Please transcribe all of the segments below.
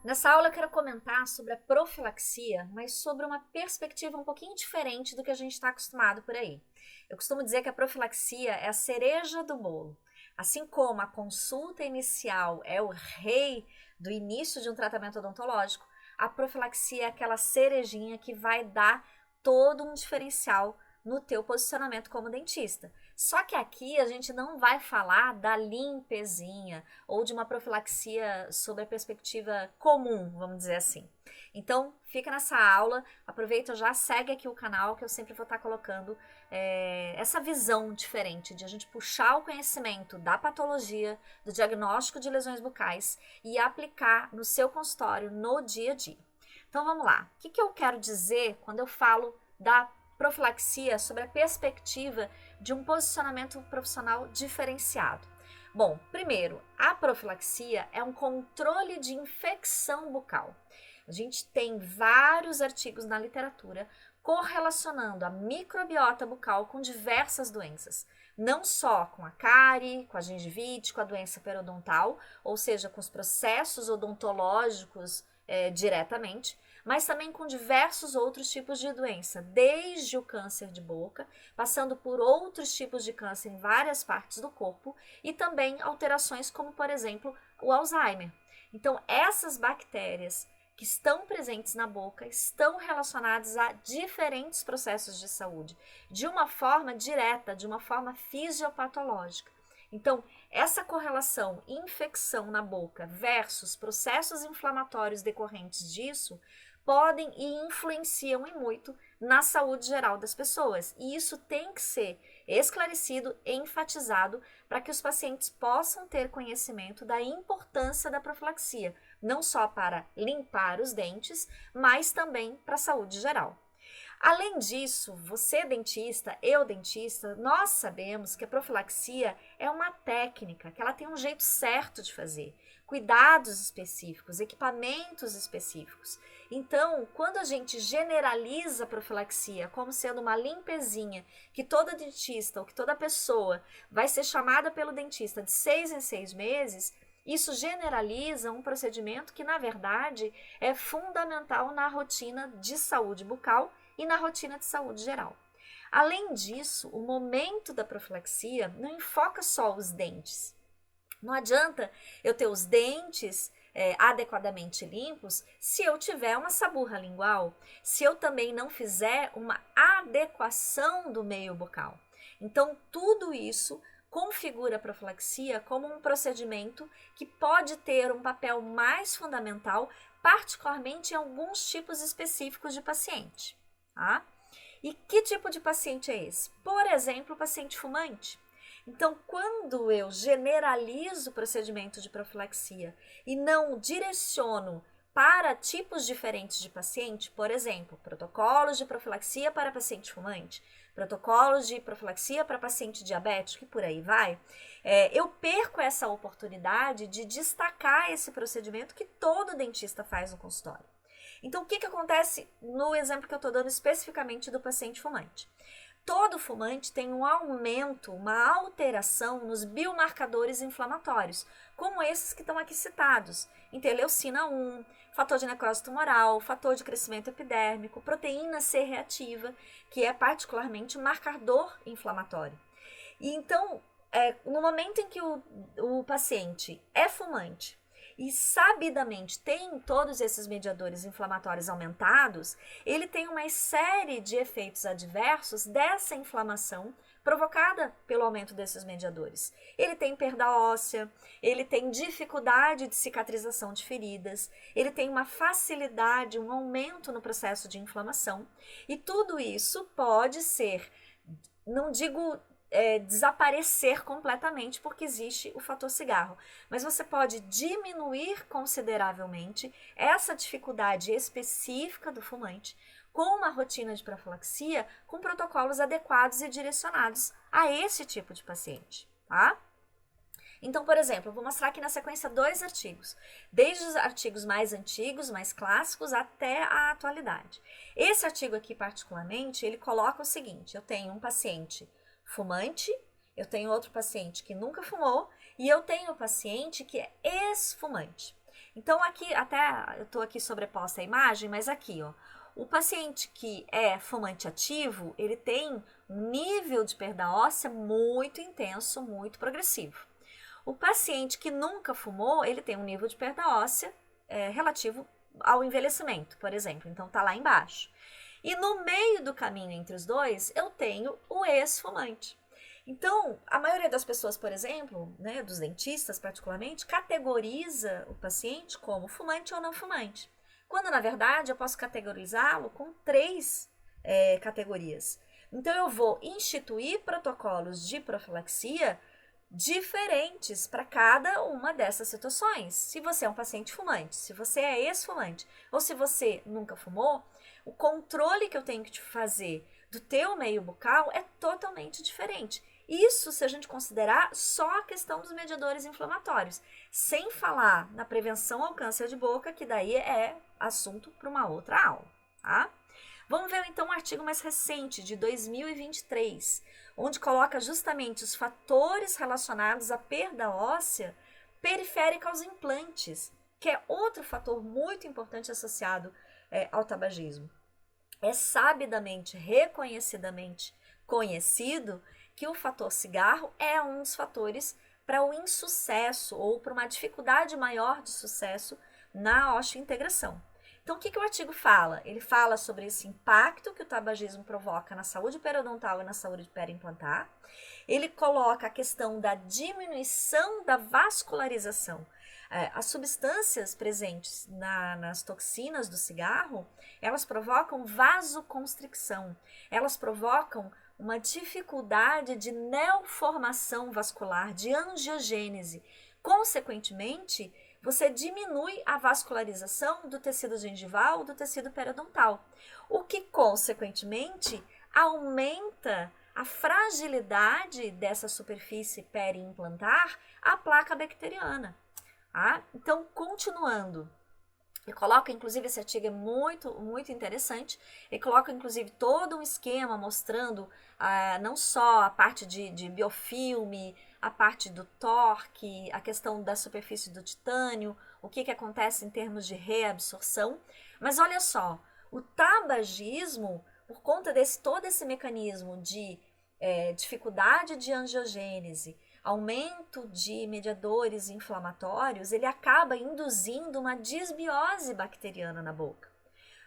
Nessa aula eu quero comentar sobre a profilaxia, mas sobre uma perspectiva um pouquinho diferente do que a gente está acostumado por aí. Eu costumo dizer que a profilaxia é a cereja do bolo. Assim como a consulta inicial é o rei do início de um tratamento odontológico, a profilaxia é aquela cerejinha que vai dar todo um diferencial no teu posicionamento como dentista. Só que aqui a gente não vai falar da limpezinha ou de uma profilaxia sob a perspectiva comum, vamos dizer assim. Então, fica nessa aula, aproveita, já segue aqui o canal que eu sempre vou estar colocando essa visão diferente de a gente puxar o conhecimento da patologia, do diagnóstico de lesões bucais e aplicar no seu consultório no dia a dia. Então vamos lá, o que eu quero dizer quando eu falo da profilaxia sobre a perspectiva de um posicionamento profissional diferenciado? Bom, primeiro, a profilaxia é um controle de infecção bucal. A gente tem vários artigos na literatura correlacionando a microbiota bucal com diversas doenças, não só com a cárie, com a gengivite, com a doença periodontal, ou seja, com os processos odontológicos diretamente, mas também com diversos outros tipos de doença, desde o câncer de boca, passando por outros tipos de câncer em várias partes do corpo e também alterações como, por exemplo, o Alzheimer. Então, essas bactérias que estão presentes na boca estão relacionadas a diferentes processos de saúde, de uma forma direta, de uma forma fisiopatológica. Então, essa correlação infecção na boca versus processos inflamatórios decorrentes disso podem e influenciam e muito na saúde geral das pessoas. E isso tem que ser esclarecido e enfatizado para que os pacientes possam ter conhecimento da importância da profilaxia, não só para limpar os dentes, mas também para a saúde geral. Além disso, você dentista, eu dentista, nós sabemos que a profilaxia é uma técnica, que ela tem um jeito certo de fazer, cuidados específicos, equipamentos específicos. Então, quando a gente generaliza a profilaxia como sendo uma limpezinha que todo dentista ou que toda pessoa vai ser chamada pelo dentista de 6 em 6 meses, isso generaliza um procedimento que, na verdade, é fundamental na rotina de saúde bucal e na rotina de saúde geral. Além disso, o momento da profilaxia não enfoca só os dentes. Não adianta eu ter os dentes adequadamente limpos se eu tiver uma saburra lingual, se eu também não fizer uma adequação do meio bucal. Então, tudo isso configura a profilaxia como um procedimento que pode ter um papel mais fundamental, particularmente em alguns tipos específicos de paciente. Tá? E que tipo de paciente é esse? Por exemplo, o paciente fumante. Então, quando eu generalizo o procedimento de profilaxia e não direciono para tipos diferentes de paciente, por exemplo, protocolos de profilaxia para paciente fumante, protocolos de profilaxia para paciente diabético e por aí vai, eu perco essa oportunidade de destacar esse procedimento que todo dentista faz no consultório. Então, o que acontece no exemplo que eu estou dando especificamente do paciente fumante? Todo fumante tem um aumento, uma alteração nos biomarcadores inflamatórios, como esses que estão aqui citados: interleucina 1, fator de necrose tumoral, fator de crescimento epidérmico, proteína C reativa, que é particularmente um marcador inflamatório. E então, no momento em que o paciente é fumante, e sabidamente tem todos esses mediadores inflamatórios aumentados, ele tem uma série de efeitos adversos dessa inflamação provocada pelo aumento desses mediadores. Ele tem perda óssea, ele tem dificuldade de cicatrização de feridas, ele tem uma facilidade, um aumento no processo de inflamação, e tudo isso pode ser, não digo desaparecer completamente, porque existe o fator cigarro, mas você pode diminuir consideravelmente essa dificuldade específica do fumante com uma rotina de profilaxia com protocolos adequados e direcionados a esse tipo de paciente, tá? Então, por exemplo, eu vou mostrar aqui na sequência 2 artigos, desde os artigos mais antigos, mais clássicos, até a atualidade. Esse artigo aqui, particularmente, ele coloca o seguinte: eu tenho um paciente fumante, eu tenho outro paciente que nunca fumou e eu tenho um paciente que é ex-fumante. Então aqui, até eu estou aqui sobreposta a imagem, mas aqui, ó, o paciente que é fumante ativo, ele tem um nível de perda óssea muito intenso, muito progressivo. O paciente que nunca fumou, ele tem um nível de perda óssea relativo ao envelhecimento, por exemplo. Então tá lá embaixo. E no meio do caminho entre os dois, eu tenho o ex-fumante. Então, a maioria das pessoas, por exemplo, né, dos dentistas particularmente, categoriza o paciente como fumante ou não fumante. Quando, na verdade, eu posso categorizá-lo com 3 categorias. Então, eu vou instituir protocolos de profilaxia diferentes para cada uma dessas situações. Se você é um paciente fumante, se você é ex-fumante, ou se você nunca fumou, o controle que eu tenho que te fazer do teu meio bucal é totalmente diferente. Isso se a gente considerar só a questão dos mediadores inflamatórios, sem falar na prevenção ao câncer de boca, que daí é assunto para uma outra aula, tá? Vamos ver então um artigo mais recente, de 2023, onde coloca justamente os fatores relacionados à perda óssea periférica aos implantes, que é outro fator muito importante associado ao tabagismo. É sabidamente, reconhecidamente conhecido que o fator cigarro é um dos fatores para o insucesso ou para uma dificuldade maior de sucesso na osteointegração. Então, o que o artigo fala? Ele fala sobre esse impacto que o tabagismo provoca na saúde periodontal e na saúde periimplantar. Ele coloca a questão da diminuição da vascularização. As substâncias presentes nas toxinas do cigarro, elas provocam vasoconstricção, elas provocam uma dificuldade de neoformação vascular, de angiogênese. Consequentemente, você diminui a vascularização do tecido gengival, do tecido periodontal, o que, consequentemente, aumenta a fragilidade dessa superfície periimplantar à placa bacteriana. Ah, então, continuando, ele coloca, inclusive, esse artigo é muito, muito interessante. Ele coloca, inclusive, todo um esquema mostrando não só a parte de biofilme, a parte do torque, a questão da superfície do titânio, o que acontece em termos de reabsorção. Mas olha só, o tabagismo, por conta desse todo esse mecanismo de dificuldade de angiogênese, aumento de mediadores inflamatórios, ele acaba induzindo uma disbiose bacteriana na boca.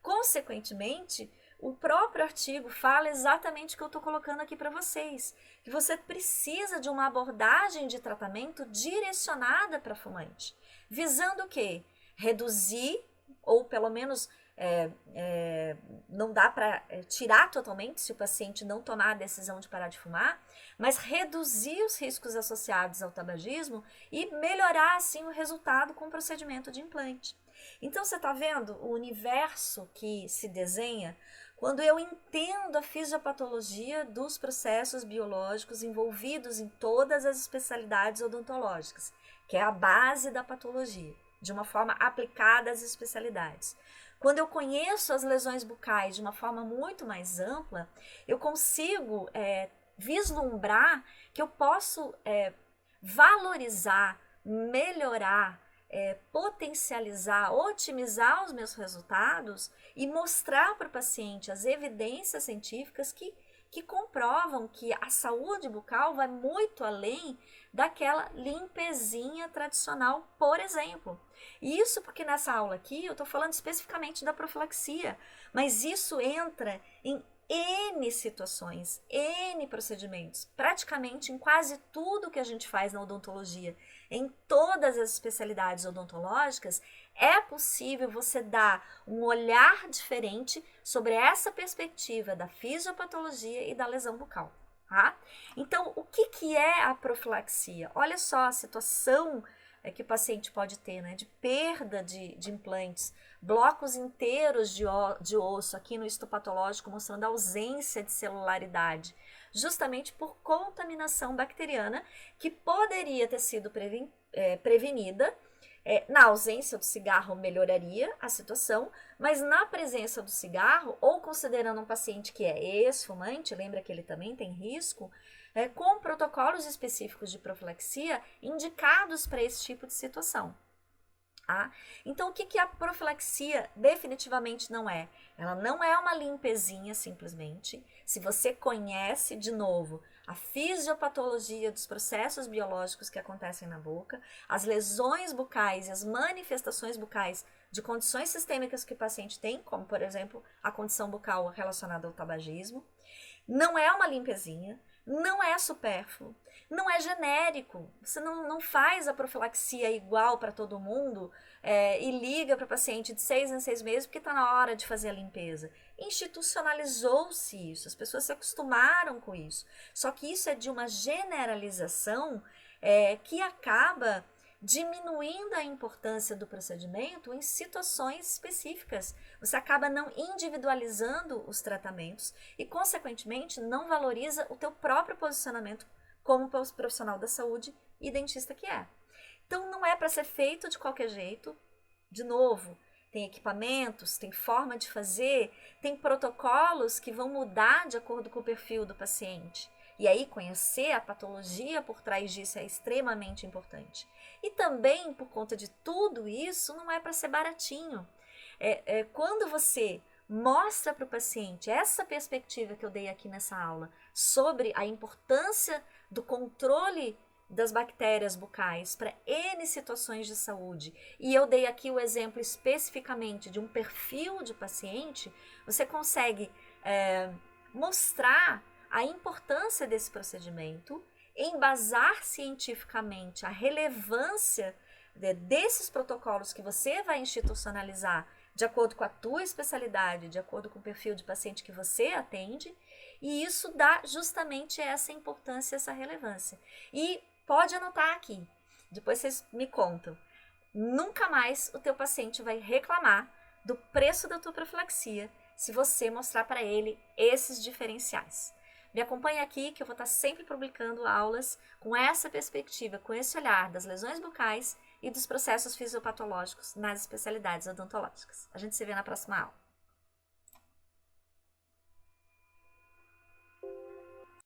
Consequentemente, o próprio artigo fala exatamente o que eu estou colocando aqui para vocês, que você precisa de uma abordagem de tratamento direcionada para fumante, visando o quê? Reduzir, ou pelo menos não dá para tirar totalmente se o paciente não tomar a decisão de parar de fumar, mas reduzir os riscos associados ao tabagismo e melhorar assim o resultado com o procedimento de implante. Então você está vendo o universo que se desenha quando eu entendo a fisiopatologia dos processos biológicos envolvidos em todas as especialidades odontológicas, que é a base da patologia, de uma forma aplicada às especialidades. Quando eu conheço as lesões bucais de uma forma muito mais ampla, eu consigo vislumbrar que eu posso valorizar, melhorar, potencializar, otimizar os meus resultados e mostrar para o paciente as evidências científicas que comprovam que a saúde bucal vai muito além daquela limpezinha tradicional, por exemplo. E isso porque nessa aula aqui eu estou falando especificamente da profilaxia, mas isso entra em N situações, N procedimentos, praticamente em quase tudo que a gente faz na odontologia, em todas as especialidades odontológicas, é possível você dar um olhar diferente sobre essa perspectiva da fisiopatologia e da lesão bucal. Tá? Então, o que é a profilaxia? Olha só a situação que o paciente pode ter, né, de perda de implantes, blocos inteiros de osso aqui no histopatológico, mostrando a ausência de celularidade, justamente por contaminação bacteriana que poderia ter sido prevenida. Na ausência do cigarro melhoraria a situação, mas na presença do cigarro, ou considerando um paciente que é ex-fumante, lembra que ele também tem risco, com protocolos específicos de profilaxia indicados para esse tipo de situação. Tá? Então, o que a profilaxia definitivamente não é? Ela não é uma limpezinha, simplesmente. Se você conhece, de novo, a fisiopatologia dos processos biológicos que acontecem na boca, as lesões bucais e as manifestações bucais de condições sistêmicas que o paciente tem, como, por exemplo, a condição bucal relacionada ao tabagismo, não é uma limpezinha, não é supérfluo, não é genérico. Você não faz a profilaxia igual para todo mundo e liga para o paciente de 6 em 6 meses porque está na hora de fazer a limpeza. Institucionalizou-se isso, as pessoas se acostumaram com isso. Só que isso é de uma generalização que acaba diminuindo a importância do procedimento em situações específicas. Você acaba não individualizando os tratamentos e, consequentemente, não valoriza o teu próprio posicionamento como profissional da saúde e dentista que é. Então, não é para ser feito de qualquer jeito. De novo, tem equipamentos, tem forma de fazer, tem protocolos que vão mudar de acordo com o perfil do paciente. E aí, conhecer a patologia por trás disso é extremamente importante. E também, por conta de tudo isso, não é para ser baratinho. Quando você mostra para o paciente essa perspectiva que eu dei aqui nessa aula sobre a importância do controle das bactérias bucais para N situações de saúde, e eu dei aqui o exemplo especificamente de um perfil de paciente, você consegue mostrar a importância desse procedimento, embasar cientificamente a relevância desses protocolos que você vai institucionalizar de acordo com a tua especialidade, de acordo com o perfil de paciente que você atende, e isso dá justamente essa importância, essa relevância. E pode anotar aqui, depois vocês me contam, nunca mais o teu paciente vai reclamar do preço da tua profilaxia se você mostrar para ele esses diferenciais. Me acompanhe aqui que eu vou estar sempre publicando aulas com essa perspectiva, com esse olhar das lesões bucais e dos processos fisiopatológicos nas especialidades odontológicas. A gente se vê na próxima aula.